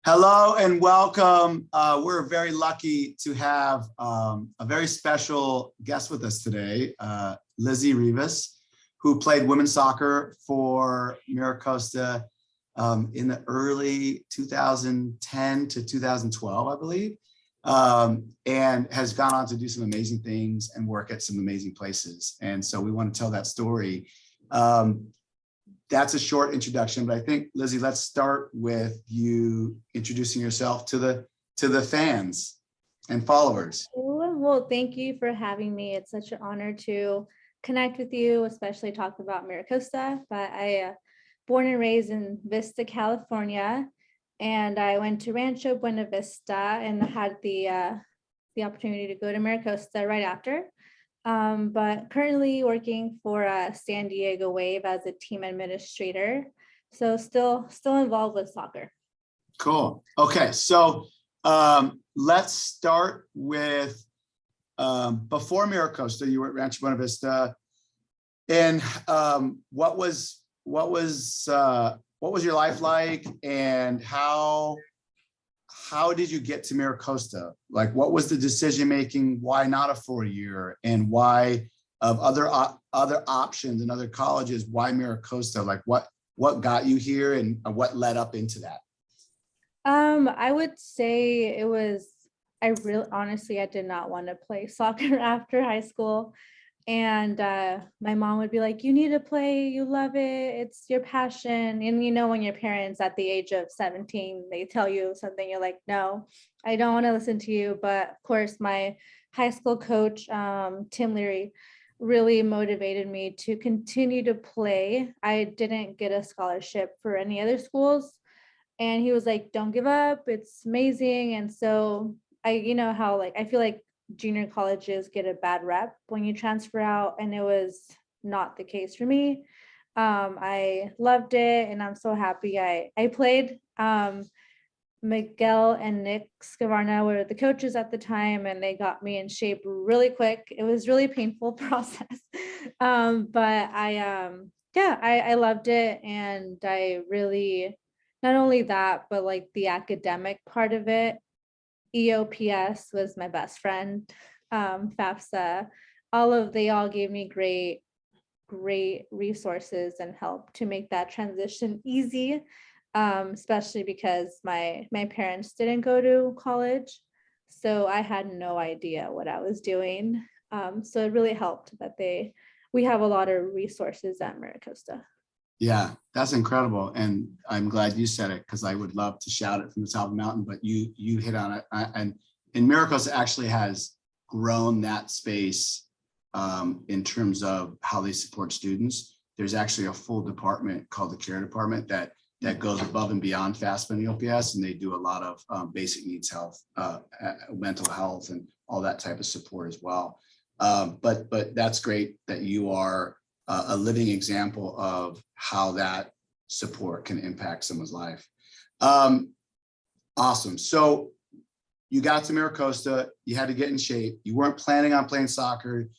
Hello and welcome. We're very lucky to have a very special guest with us today, Lizzy Rivas, who played women's soccer for MiraCosta in the early 2010 to 2012, I believe, and has gone on to do some amazing things and work at some amazing places. And so we want to tell that story. That's a short introduction, but I think, Lizzy, let's start with you introducing yourself to the fans and followers. Well, thank you for having me. It's such an honor to connect with you, especially talk about MiraCosta. But I born and raised in Vista, California, and I went to Rancho Buena Vista and had the opportunity to go to MiraCosta right after. But currently working for San Diego Wave as a team administrator. So still involved with soccer. Cool. Okay, so let's start with before MiraCosta, you were at Rancho Buena Vista, and what was your life like, and how did you get to MiraCosta? Like, what was the decision making? Why not a 4-year? And why, of other options and other colleges, why MiraCosta? Like, what got you here, and what led up into that? I would say it was, I did not want to play soccer after high school. And my mom would be like, you need to play, you love it, it's your passion. And you know, when your parents at the age of 17, they tell you something, you're like, no, I don't want to listen to you. But of course, my high school coach, Tim Leary, really motivated me to continue to play. I didn't get a scholarship for any other schools. And he was like, don't give up, it's amazing. And so you know how, like, I feel like junior colleges get a bad rep when you transfer out, and it was not the case for me. I loved it, and I'm so happy I played. Miguel and Nick Scavarna were the coaches at the time, and they got me in shape really quick. It was really painful process, but I loved it, and I really, not only that, but like the academic part of it. EOPS was my best friend. FAFSA, they all gave me great resources and help to make that transition easy. Especially because my parents didn't go to college, so I had no idea what I was doing. So it really helped that we have a lot of resources at MiraCosta. Yeah, that's incredible, and I'm glad you said it, because I would love to shout it from the top of the mountain, but you hit on it. And MiraCosta actually has grown that space in terms of how they support students. There's actually a full department called the care department that goes above and beyond FAFSA and EOPS, and they do a lot of basic needs health, mental health, and all that type of support as well. But that's great that you are a living example of how that support can impact someone's life. Awesome. So you got to MiraCosta, you had to get in shape. You weren't planning on playing soccer.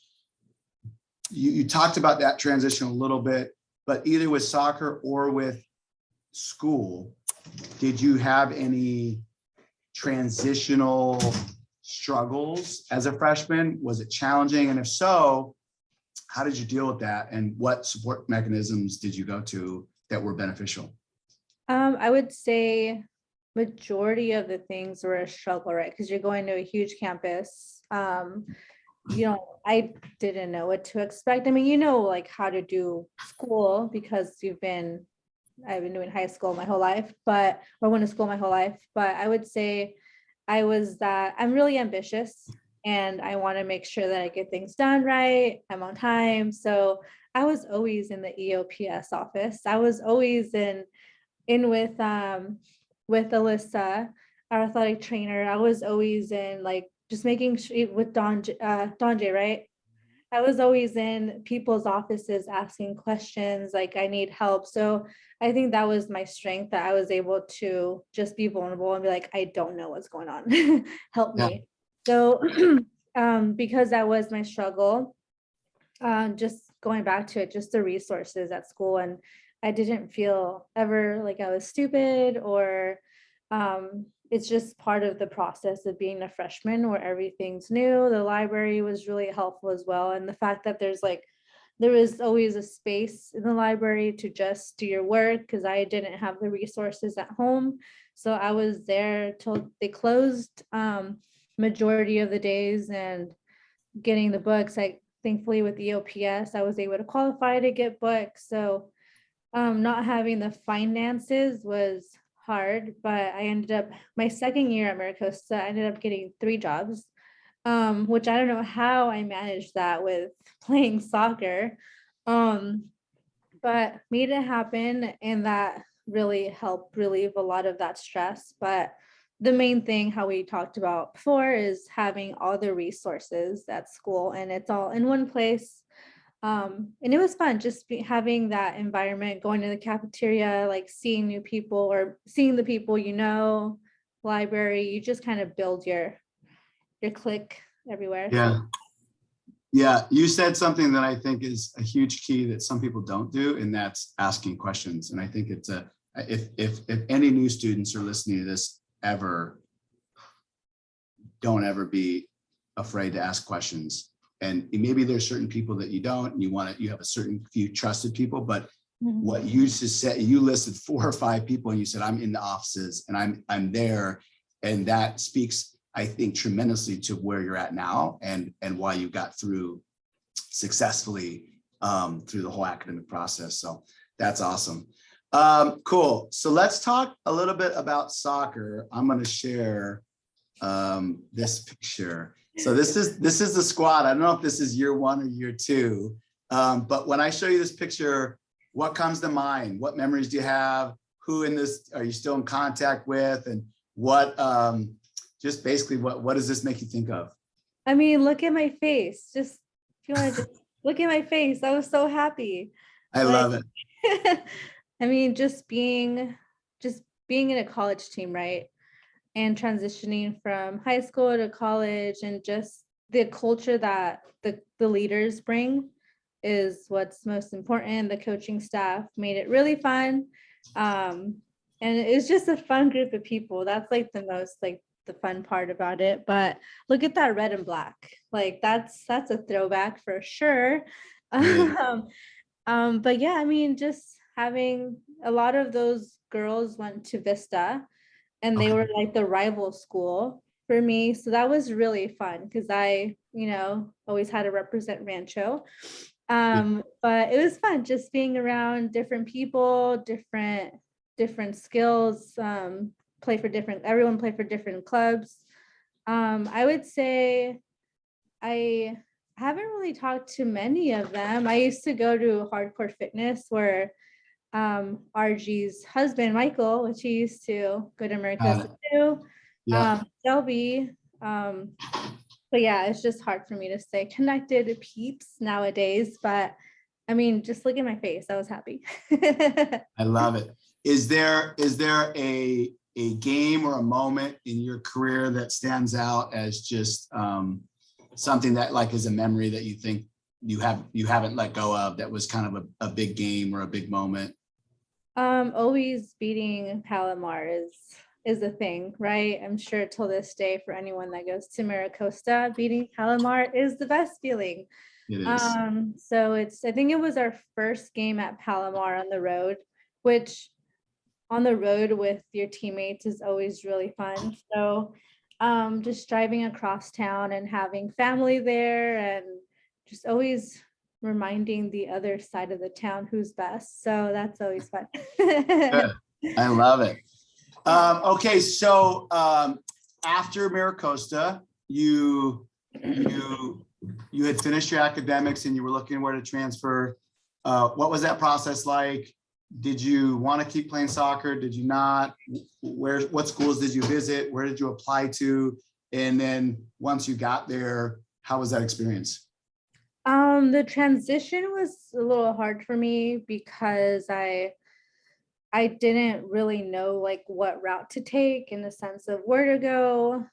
You talked about that transition a little bit, but either with soccer or with school, did you have any transitional struggles as a freshman? Was it challenging? And if so, how did you deal with that? And what support mechanisms did you go to that were beneficial? I would say majority of the things were a struggle, right? Because you're going to a huge campus. I didn't know what to expect. I mean, you know, like how to do school because I've been doing high school my whole life, or went to school my whole life. But I would say I'm really ambitious, and I want to make sure that I get things done right. I'm on time. So I was always in the EOPS office. I was always in with Alyssa, our athletic trainer. I was always in, like, just making sure with Donjay, right? I was always in people's offices asking questions, like, I need help. So I think that was my strength, that I was able to just be vulnerable and be like, I don't know what's going on. Help me. So because that was my struggle, just going back to it, just the resources at school. And I didn't feel ever like I was stupid or It's just part of the process of being a freshman where everything's new. The library was really helpful as well. And the fact that there was always a space in the library to just do your work because I didn't have the resources at home. So I was there till they closed majority of the days, and getting the books. I thankfully with the OPS, I was able to qualify to get books. So not having the finances was hard, but I ended up my second year at MiraCosta, I ended up getting 3 jobs, which I don't know how I managed that with playing soccer, but made it happen, and that really helped relieve a lot of that stress. But the main thing, how we talked about before, is having all the resources at school, and it's all in one place. And it was fun just having that environment, going to the cafeteria, like seeing new people or seeing the people, library. You just kind of build your clique everywhere. Yeah. Yeah, you said something that I think is a huge key that some people don't do, and that's asking questions. And I think it's if any new students are listening to this ever, don't ever be afraid to ask questions. And maybe there's certain people that you don't, and you have a certain few trusted people, but what you just said, you listed 4 or 5 people and you said, I'm in the offices and I'm there. And that speaks, I think, tremendously to where you're at now and why you got through successfully through the whole academic process. So that's awesome. Cool. So let's talk a little bit about soccer. I'm going to share this picture. So this is the squad. I don't know if this is year 1 or year 2, but when I show you this picture, what comes to mind? What memories do you have? Who in this are you still in contact with? And what just basically what does this make you think of? I mean, look at my face. Just if you want to just look at my face, I was so happy. I love it. I mean, just being in a college team, right? And transitioning from high school to college, and just the culture that the leaders bring is what's most important. The coaching staff made it really fun. And it's just a fun group of people. That's like the most like the fun part about it. But look at that red and black. Like that's a throwback for sure. Yeah. But yeah, I mean, just having a lot of those girls went to Vista, and they were like the rival school for me. So that was really fun because I, always had to represent Rancho. But it was fun just being around different people, different skills, everyone play for different clubs. I would say I haven't really talked to many of them. I used to go to Hardcore Fitness where RG's husband, Michael, which he used to go to MiraCosta too. Yeah. Shelby. But yeah, it's just hard for me to stay connected to peeps nowadays. But I mean, just look at my face. I was happy. I love it. Is there a game or a moment in your career that stands out as just something that like is a memory that you think you haven't let go of, that was kind of a big game or a big moment? Always beating Palomar is a thing, right? I'm sure till this day for anyone that goes to MiraCosta, beating Palomar is the best feeling. It is. So I think it was our first game at Palomar on the road, which on the road with your teammates is always really fun. So just driving across town and having family there, and just always reminding the other side of the town who's best. So that's always fun. Good. I love it. Okay, so after MiraCosta, you had finished your academics and you were looking where to transfer. What was that process like? Did you want to keep playing soccer? Did you not? What schools did you visit? Where did you apply to? And then once you got there, how was that experience? The transition was a little hard for me because I didn't really know like what route to take in the sense of where to go.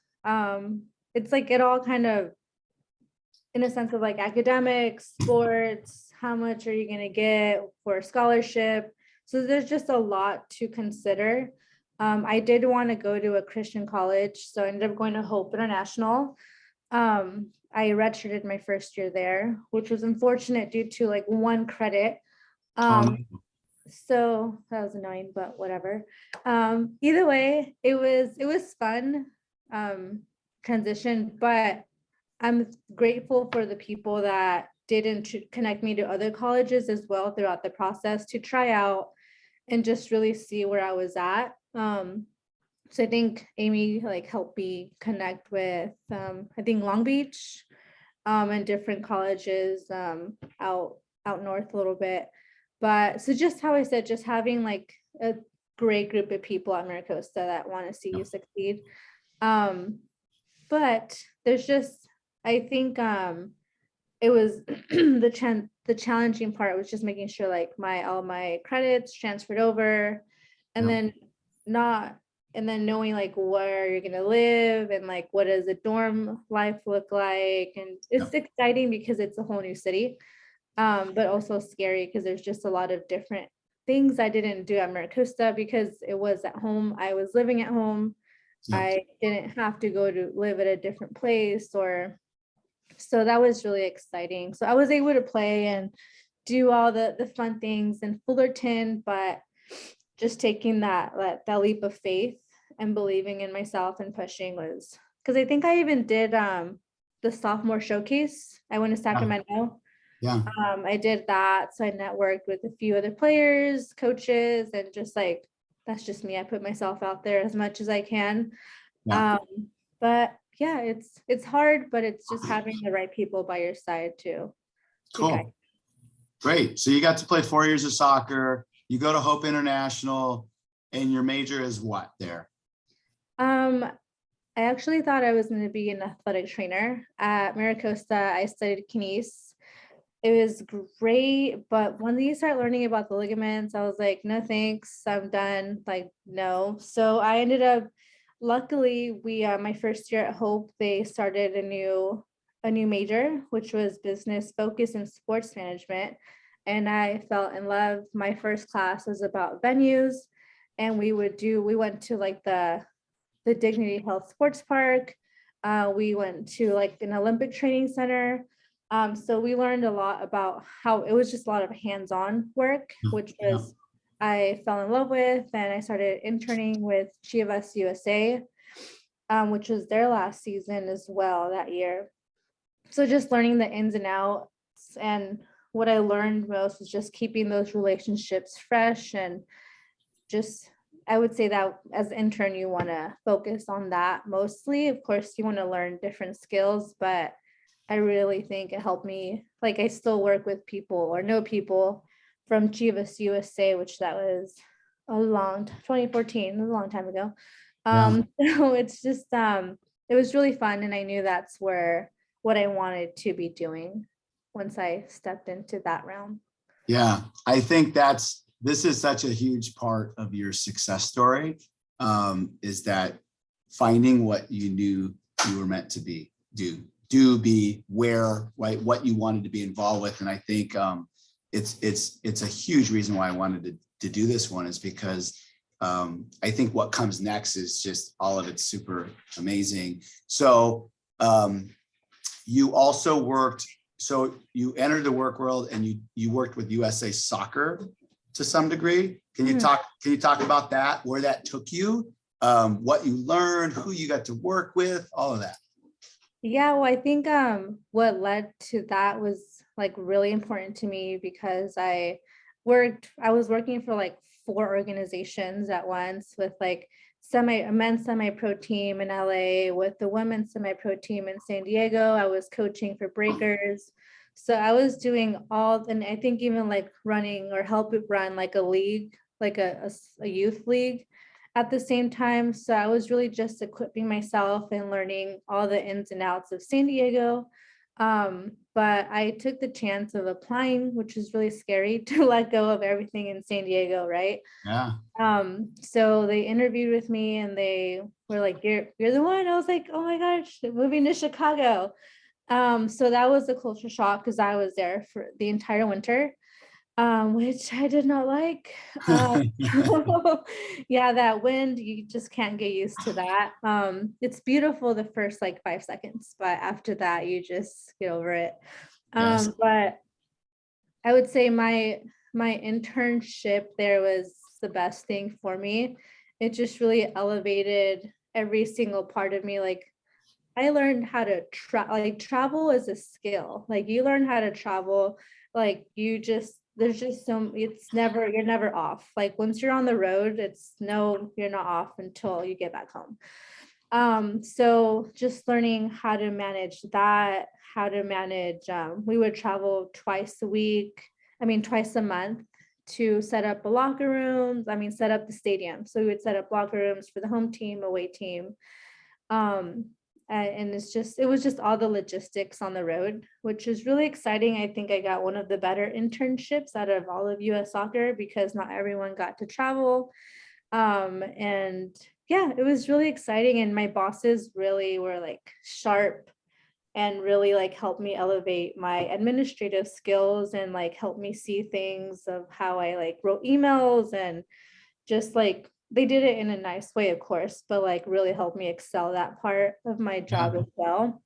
It's like it all kind of in a sense of like academics, sports, how much are you going to get for a scholarship? So there's just a lot to consider. I did want to go to a Christian college, so I ended up going to Hope International. I redshirted my first year there, which was unfortunate due to like one credit. Oh, no. So that was annoying, but whatever. Either way, it was fun transition, but I'm grateful for the people that didn't connect me to other colleges as well throughout the process to try out and just really see where I was at. So I think Amy like helped me connect with I think Long Beach and different colleges out north a little bit. But so just how I said, just having like a great group of people at MiraCosta that want to see you succeed. But there's just, I think it was the challenging part was just making sure like all my credits transferred over, and Yeah. then not and then knowing like where you're gonna live and like what does the dorm life look like. And it's exciting because it's a whole new city, but also scary because there's just a lot of different things I didn't do at MiraCosta because it was at home. I was living at home. Yeah. I didn't have to go to live at a different place, or so that was really exciting. So I was able to play and do all the fun things in Fullerton, but just taking that leap of faith and believing in myself and pushing was, because I think I even did the sophomore showcase. I went to Sacramento. Yeah. I did that. So I networked with a few other players, coaches, and just like, that's just me. I put myself out there as much as I can. Yeah. But yeah, it's hard, but it's just having the right people by your side too. Cool. Great. So you got to play 4 years of soccer. You go to Hope International, and your major is what there? I actually thought I was going to be an athletic trainer at MiraCosta. I studied kines. It was great, but when you start learning about the ligaments, I was like, no thanks, I'm done. Like, no. So I ended up, luckily, we my first year at Hope, they started a new major, which was business focus and sports management. And I fell in love. My first class was about venues, and we went to like the Dignity Health Sports Park. We went to like an Olympic training center. So we learned a lot about how it was just a lot of hands-on work, which was I fell in love with, and I started interning with Chivas USA, which was their last season as well that year. So just learning the ins and outs, and what I learned most was just keeping those relationships fresh, and just I would say that as an intern, you want to focus on that mostly. Of course, you want to learn different skills, but I really think it helped me. Like, I still work with people or know people from Chivas USA, which that was 2014, it was a long time ago. So it's just, it was really fun. And I knew that's what I wanted to be doing once I stepped into that realm. Yeah, I think this is such a huge part of your success story, is that finding what you knew you were meant to be, be where, right, what you wanted to be involved with. And I think it's a huge reason why I wanted to do this one, is because I think what comes next is just all of it's super amazing. So you also worked, so you entered the work world, and you worked with USA Soccer to some degree. Can you talk about that, where that took you, what you learned, who you got to work with, all of that? Yeah, well, I think what led to that was like really important to me, because I was working for like 4 organizations at once, with like a men's semi-pro team in LA, with the women's semi-pro team in San Diego. I was coaching for Breakers. So I was doing all, and I think even like running or help it run like a league, like a youth league at the same time. So I was really just equipping myself and learning all the ins and outs of San Diego. But I took the chance of applying, which was really scary to let go of everything in San Diego, right? Yeah. So they interviewed with me, and they were like, you're the one. I was like, oh my gosh, moving to Chicago. So that was a culture shock, because I was there for the entire winter. Which I did not like. Yeah, that wind, you just can't get used to that. It's beautiful the first like 5 seconds, but after that, you just get over it. Yes. But I would say my internship there was the best thing for me. It just really elevated every single part of me. Like I learned how to travel is a skill. Like you learn how to travel, like you just there's just so you're never off. Like once you're on the road, it's no, you're not off until you get back home. So just learning how to manage that, how to manage, we would travel twice a week, twice a month to set up a locker rooms, set up the stadium. So we would set up locker rooms for the home team, away team. And it was just all the logistics on the road, which is really exciting. I think I got one of the better internships out of all of US soccer because not everyone got to travel. And yeah, it was really exciting. And my bosses really were like sharp and really like helped me elevate my administrative skills and like help me see things of how I like wrote emails and just like they did it in a nice way, of course, but like really helped me excel that part of my Yeah. job as well,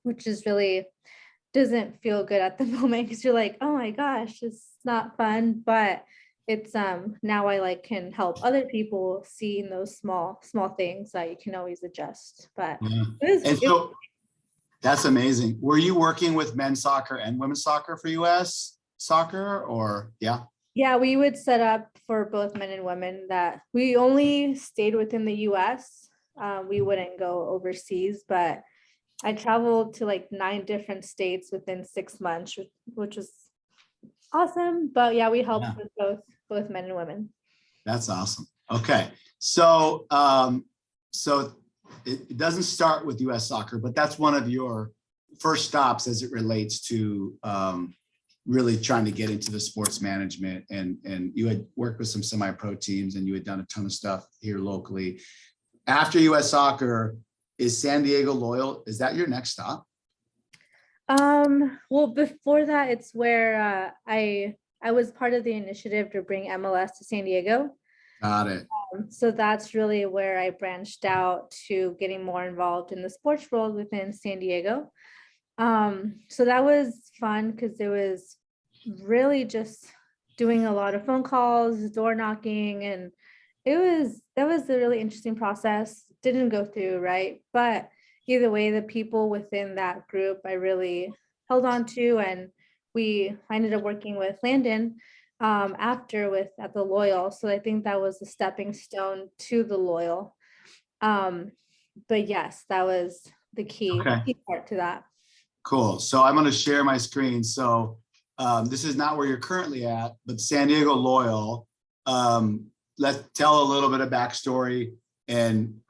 which is really doesn't feel good at the moment because you're like, oh my gosh, it's not fun, but it's now I like can help other people see in those small things that you can always adjust. But Yeah. And it so that's amazing. Were you working with men's soccer and women's soccer for US soccer or yeah? yeah, we would set up for both men and women that we only stayed within the US. We wouldn't go overseas, but I traveled to like 9 different states within 6 months, which was awesome. But yeah, we helped Yeah, with both men and women. that's awesome. Okay. So it doesn't start with US soccer, but that's one of your first stops as it relates to really trying to get into the sports management, and you had worked with some semi-pro teams and you had done a ton of stuff here locally. After US soccer, is San Diego Loyal? Is that your next stop? Well, before that, it's where I was part of the initiative to bring MLS to San Diego. Got it. So that's really where I branched out to getting more involved in the sports world within San Diego. So that was fun because it was really just doing a lot of phone calls, door knocking, and that was a really interesting process. Didn't go through, right? But either way, the people within that group I really held on to, and I ended up working with Landon after with at the Loyal. So I think that was a stepping stone to the Loyal. But yes, that was the Okay. key part to that. Cool. So I'm going to share my screen. So this is not where you're currently at, but San Diego Loyal. Let's tell a little bit of backstory, and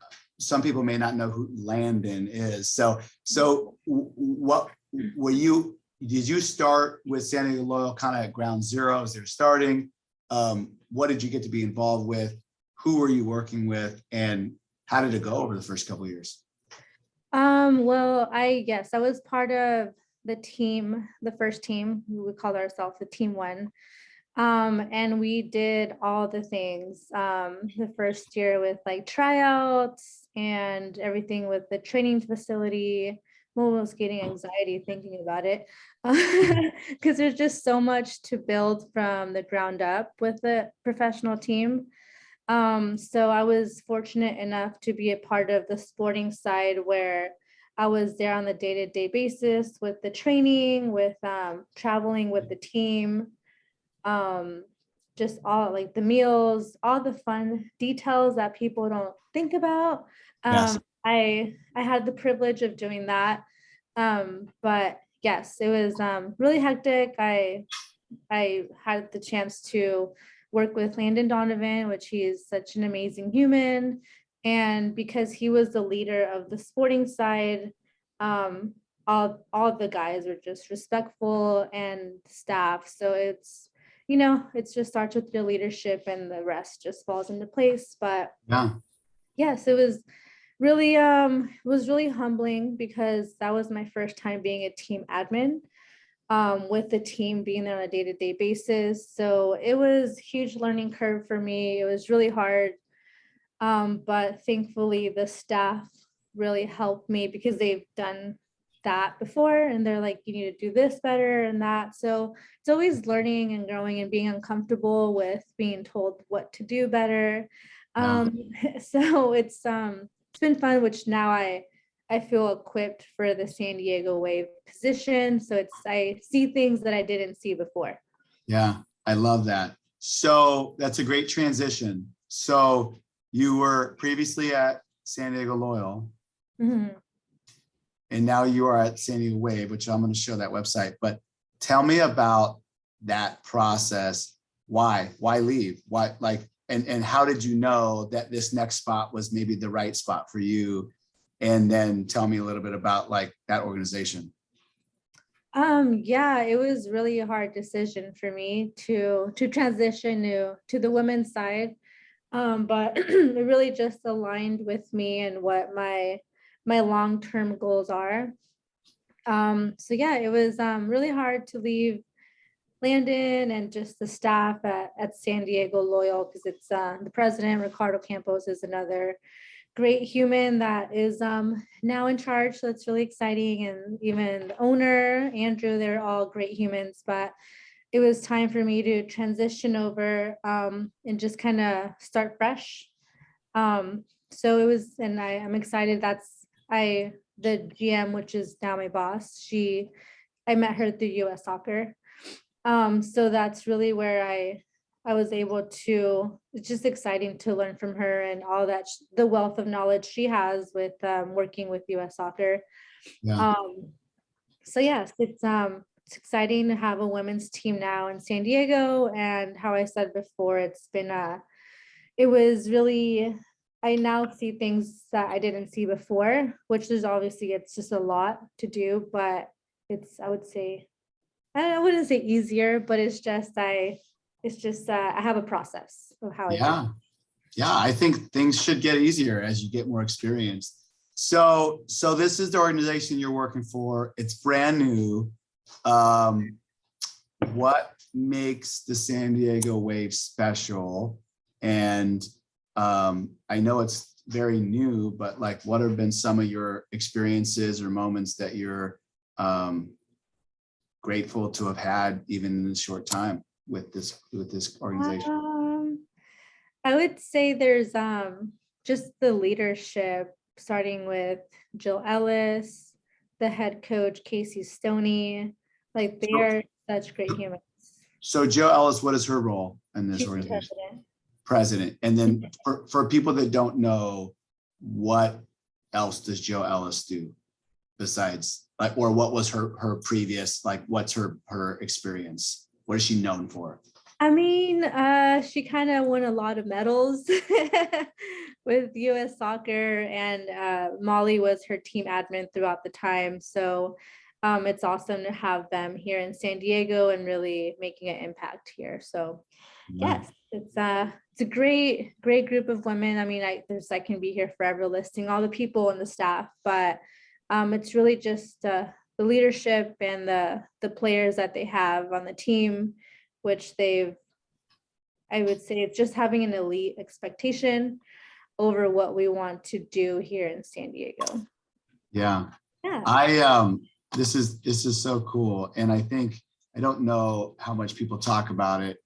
some people may not know who Landon is. So what were you? Did you start with San Diego Loyal kind of at ground zero as they're starting? What did you get to be involved with? Who were you working with, and how did it go over the first couple of years? Well, I was part of the team, the first team. We called ourselves the team one. And we did all the things the first year with like tryouts and everything with the training facility. I'm almost getting anxiety thinking about it because there's just so much to build from the ground up with the professional team. So I was fortunate enough to be a part of the sporting side where I was there on the day-to-day basis with the training, with traveling with the team, just all like the meals, all the fun details that people don't think about. Yes. I had the privilege of doing that. But yes, it was really hectic. I had the chance to work with Landon Donovan, which he is such an amazing human. And because he was the leader of the sporting side, all the guys were just respectful and staff. So it just starts with your leadership and the rest just falls into place. But Yeah. yes, it was really humbling because that was my first time being a team admin. with the team being there on a day-to-day basis. So it was a huge learning curve for me. It was really hard. But thankfully the staff really helped me because they've done that before and they're like, you need to do this better and that. So it's always learning and growing and being uncomfortable with being told what to do better. Yeah. So it's been fun, which now I feel equipped for the San Diego Wave position. So I see things that I didn't see before. Yeah, I love that. So that's a great transition. So you were previously at San Diego Loyal, Mhm. and now you are at San Diego Wave, which I'm going to show that website. But tell me about that process. Why leave? Why, like, and how did you know that this next spot was maybe the right spot for you? And then tell me a little bit about like that organization. Yeah, it was really a hard decision for me to transition to the women's side. But it really just aligned with me and what my long-term goals are. So yeah, it was really hard to leave Landon and just the staff at San Diego Loyal because it's the president, Ricardo Campos, is another great human that is now in charge. So it's really exciting. And even the owner, Andrew, they're all great humans, but it was time for me to transition over and just kind of start fresh. So it was, and I'm excited. The GM, which is now my boss, I met her through US Soccer. So that's really where I was able to, it's just exciting to learn from her and all that, the wealth of knowledge she has with working with US Soccer. Yeah. So yes, it's exciting to have a women's team now in San Diego. And how I said before, it was really, I now see things that I didn't see before, which is obviously, it's just a lot to do, but I would say, I wouldn't say easier, but it's just I have a process of how I do. Yeah, I think things should get easier as you get more experience. So this is the organization you're working for. It's brand new. What makes the San Diego Wave special? And I know it's very new, but like, what have been some of your experiences or moments that you're grateful to have had even in this short time with this organization? I would say there's just the leadership, starting with Jill Ellis, the head coach, Casey Stoney. Like, they are such great humans. So Joe Ellis, what is her role in this She's the organization? president. President. And then for people that don't know, what else does Joe Ellis do besides, like, or what was her previous, like, what's her experience? What is she known for? I mean, she kind of won a lot of medals with US Soccer, and Molly was her team admin throughout the time. So it's awesome to have them here in San Diego and really making an impact here. So yes, it's a great group of women. I mean, I can be here forever listing all the people and the staff, but it's really just the leadership and the players that they have on the team, which I would say it's just having an elite expectation over what we want to do here in San Diego. Yeah. This is so cool. And I think, I don't know how much people talk about it.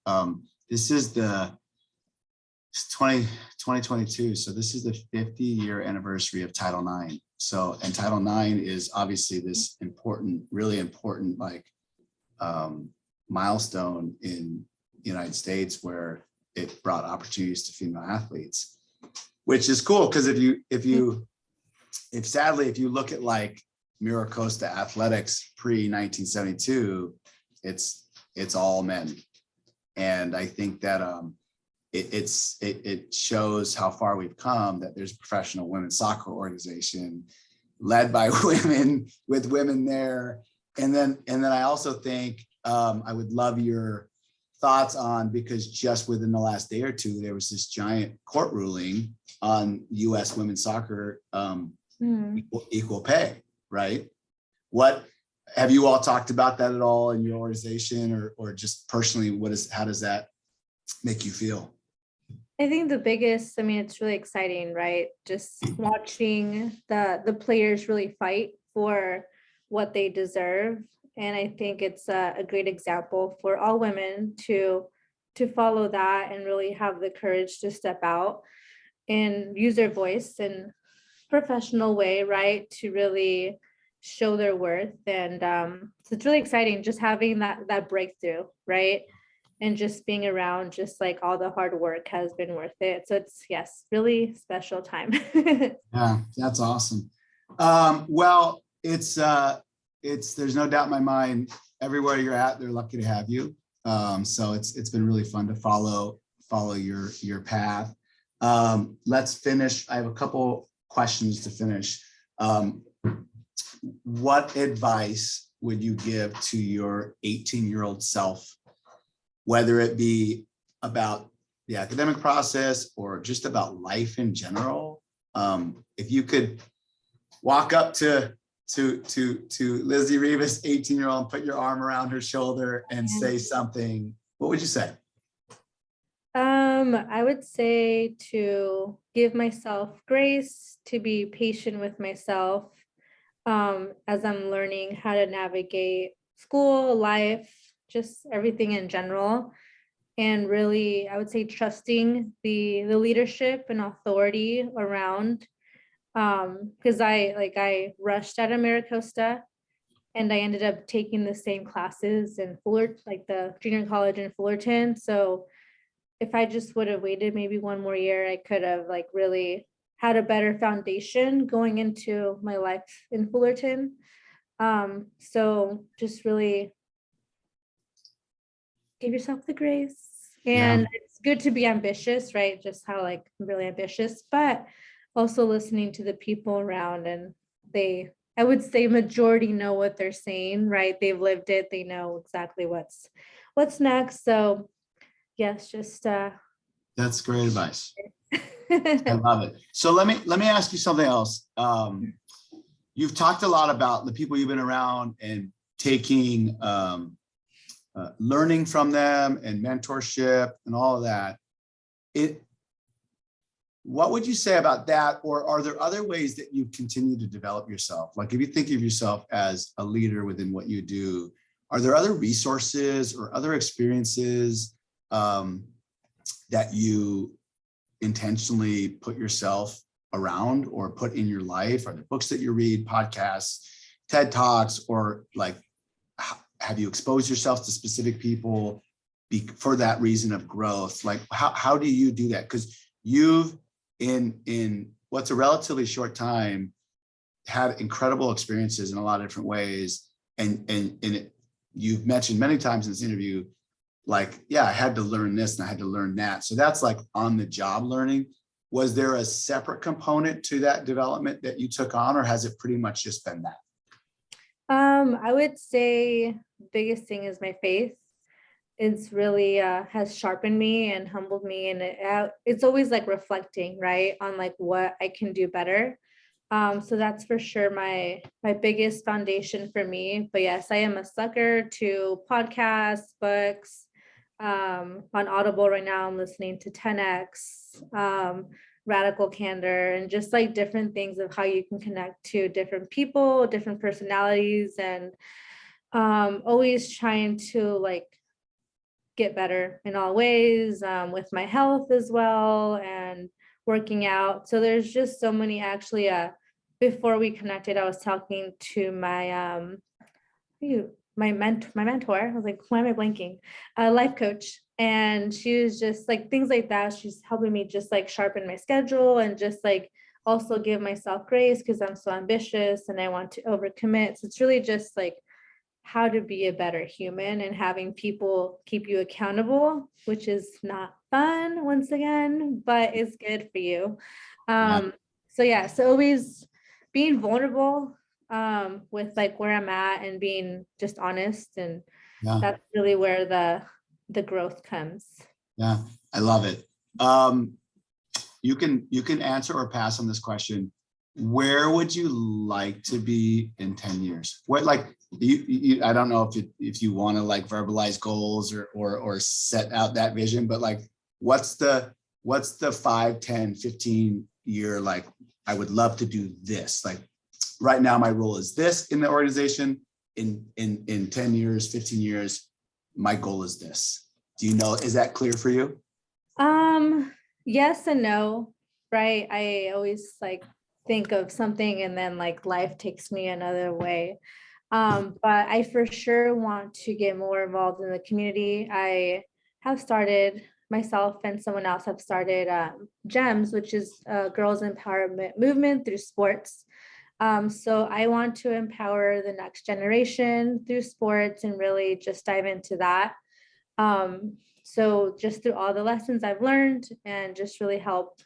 This is it's 2022. So this is the 50-year anniversary of Title IX. So, and Title IX is obviously this important, really important, like, milestone in the United States, where it brought opportunities to female athletes, which is cool. Because if sadly, if you look at like MiraCosta athletics pre-1972, it's all men. And I think that it shows how far we've come, that there's a professional women's soccer organization led by women, with women there. And then I also think I would love your thoughts on, because just within the last day or two, there was this giant court ruling on US women's soccer equal pay, right? Have you all talked about that at all in your organization, or just personally, how does that make you feel? I think the biggest, I mean, it's really exciting, right? Just watching the players really fight for what they deserve. And I think it's a great example for all women to follow that and really have the courage to step out and use their voice in professional way, right? To really show their worth. And so it's really exciting just having that breakthrough, right? And just being around, just like all the hard work has been worth it. So it's, yes, really special time. Yeah, that's awesome. Well, it's there's no doubt in my mind, everywhere you're at, they're lucky to have you. So it's been really fun to follow your path. Let's finish. I have a couple questions to finish. What advice would you give to your 18-year-old self, whether it be about the academic process or just about life in general? If you could walk up to Lizzy Rivas, 18-year-old, and put your arm around her shoulder and say something, what would you say? I would say to give myself grace, to be patient with myself, as I'm learning how to navigate school, life, just everything in general. And really, I would say trusting the leadership and authority around, because I rushed out of MiraCosta and I ended up taking the same classes in Fullerton, like the junior college in Fullerton. So if I just would have waited maybe one more year, I could have like really had a better foundation going into my life in Fullerton. So just really give yourself the grace. And it's good to be ambitious, right? Just how like I'm really ambitious, but also listening to the people around, and I would say majority know what they're saying, right? They've lived it, they know exactly what's next. So yes, just That's great advice. I love it. So let me ask you something else. You've talked a lot about the people you've been around and taking learning from them and mentorship and all of that. What would you say about that? Or are there other ways that you continue to develop yourself? Like if you think of yourself as a leader within what you do, are there other resources or other experiences that you intentionally put yourself around or put in your life? Are there books that you read, podcasts, TED Talks, or like, have you exposed yourself to specific people for that reason of growth? Like, how do you do that? Because you've, in what's a relatively short time, had incredible experiences in a lot of different ways. And you've mentioned many times in this interview, like, yeah, I had to learn this and I had to learn that. So that's like on the job learning. Was there a separate component to that development that you took on, or has it pretty much just been that? I would say the biggest thing is my faith. It's really has sharpened me and humbled me, and it's always like reflecting, right, on like what I can do better. So that's for sure my biggest foundation for me. But yes, I am a sucker to podcasts, books. On Audible right now, I'm listening to 10X, Radical Candor, and just like different things of how you can connect to different people, different personalities, and always trying to like get better in all ways, with my health as well, and working out. So there's just so many. Actually, before we connected, I was talking to my mentor. I was like, why am I blanking? A life coach. And she was just like things like that. She's helping me just like sharpen my schedule and just like also give myself grace because I'm so ambitious and I want to overcommit. So it's really just like how to be a better human and having people keep you accountable, which is not fun once again, but it's good for you. So yeah, so always being vulnerable with like where I'm at and being just honest, and that's really where the growth comes. Yeah, I love it. You can answer or pass on this question. where would you like to be in 10 years? What, like, I don't know if you want to like verbalize goals or set out that vision, but like, what's the 5, 10, 15 year, like, I would love to do this. Like right now, my role is this in the organization. In 10 years, 15 years, my goal is this. Do you know, is that clear for you? Yes and no, right? I always like think of something and then like life takes me another way. But I for sure want to get more involved in the community. I have started myself and someone else have started GEMS, which is girls empowerment movement through sports. So I want to empower the next generation through sports and really just dive into that. So just through all the lessons I've learned and just really help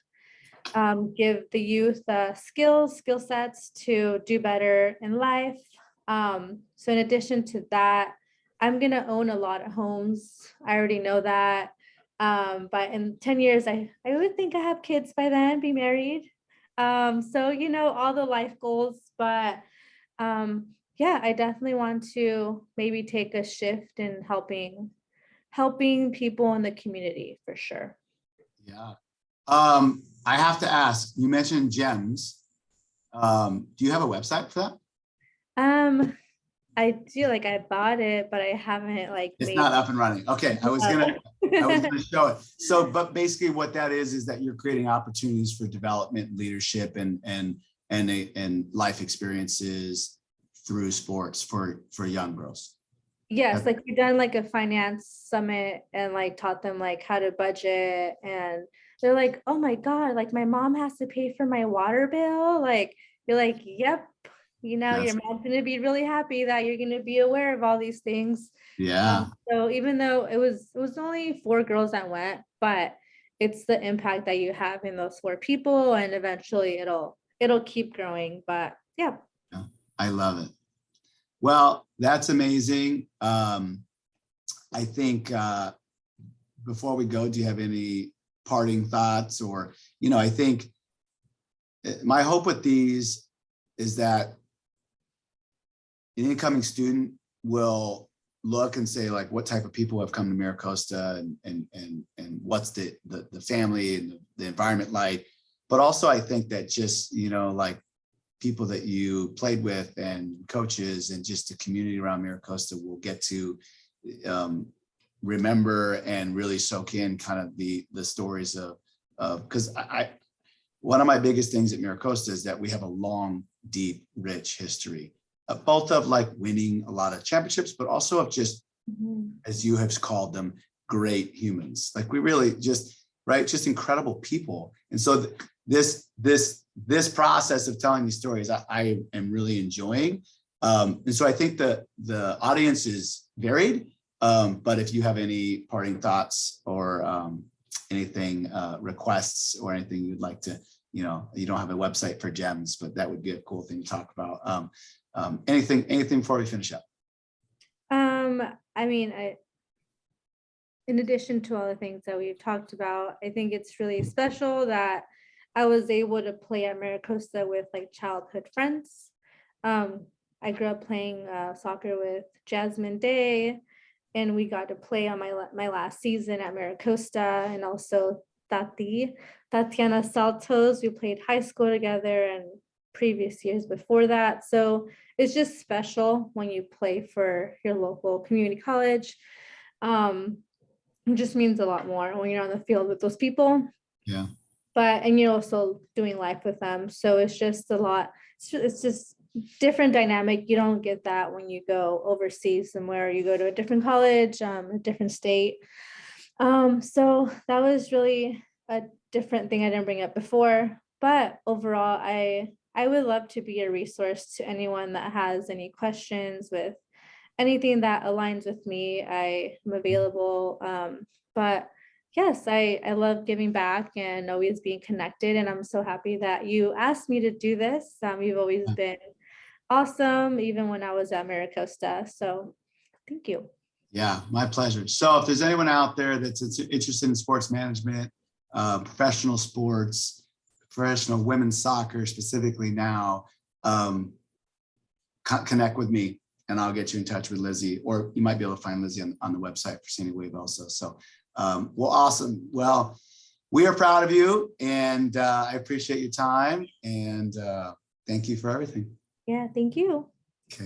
give the youth skill sets to do better in life. So in addition to that, I'm gonna own a lot of homes. I already know that. But in 10 years, I would think I have kids by then, be married. So you know, all the life goals, but yeah, I definitely want to maybe take a shift in helping people in the community for sure. Yeah. I have to ask, you mentioned GEMS. Do you have a website for that? I do, like I bought it, but I haven't like It's made not up and running. Okay, I was gonna show it. So, but basically what that is that you're creating opportunities for development, leadership, and life experiences through sports for young girls. Yes, like we've done like a finance summit and like taught them like how to budget, and they're like, oh my God, like my mom has to pay for my water bill. Like you're like, yep, you know, your That's, mom's gonna be really happy that you're gonna be aware of all these things. yeah. So even though it was only 4 girls that went, but it's the impact that you have in those 4 people, and eventually it'll keep growing. But yeah. Yeah, I love it. Well, that's amazing. I think before we go, do you have any parting thoughts? Or, I think my hope with these is that an incoming student will look and say, like, what type of people have come to MiraCosta, and what's the family and the environment like. But also I think that just, like, people that you played with and coaches and just the community around MiraCosta will get to remember and really soak in kind of the stories of because one of my biggest things at MiraCosta is that we have a long, deep, rich history, both of like winning a lot of championships, but also of just, as you have called them, great humans. Like we really just, right, just incredible people. And so this process of telling these stories, I am really enjoying. And so I think the audience is varied, but if you have any parting thoughts or anything, requests or anything you'd like to, you don't have a website for GEMS, but that would be a cool thing to talk about. Anything before we finish up? I mean, in addition to all the things that we've talked about, I think it's really special that I was able to play at MiraCosta with like childhood friends. I grew up playing soccer with Jasmine Day, and we got to play on my last season at MiraCosta, and also Tatiana Saltos. We played high school together and previous years before that. So it's just special when you play for your local community college. It just means a lot more when you're on the field with those people. Yeah. And you're also doing life with them. So it's just a lot. It's just different dynamic. You don't get that when you go overseas somewhere, you go to a different college, a different state. So that was really a different thing I didn't bring up before. But overall, I would love to be a resource to anyone that has any questions with anything that aligns with me. I am available. But yes, I love giving back and always being connected. And I'm so happy that you asked me to do this. You've always been awesome, even when I was at MiraCosta. So thank you. Yeah, my pleasure. So if there's anyone out there that's interested in sports management, professional sports, professional women's soccer specifically now, connect with me and I'll get you in touch with Lizzy, or you might be able to find Lizzy on the website for Sandy Wave also. So, well, awesome. Well, we are proud of you, and I appreciate your time, and thank you for everything. Yeah, thank you.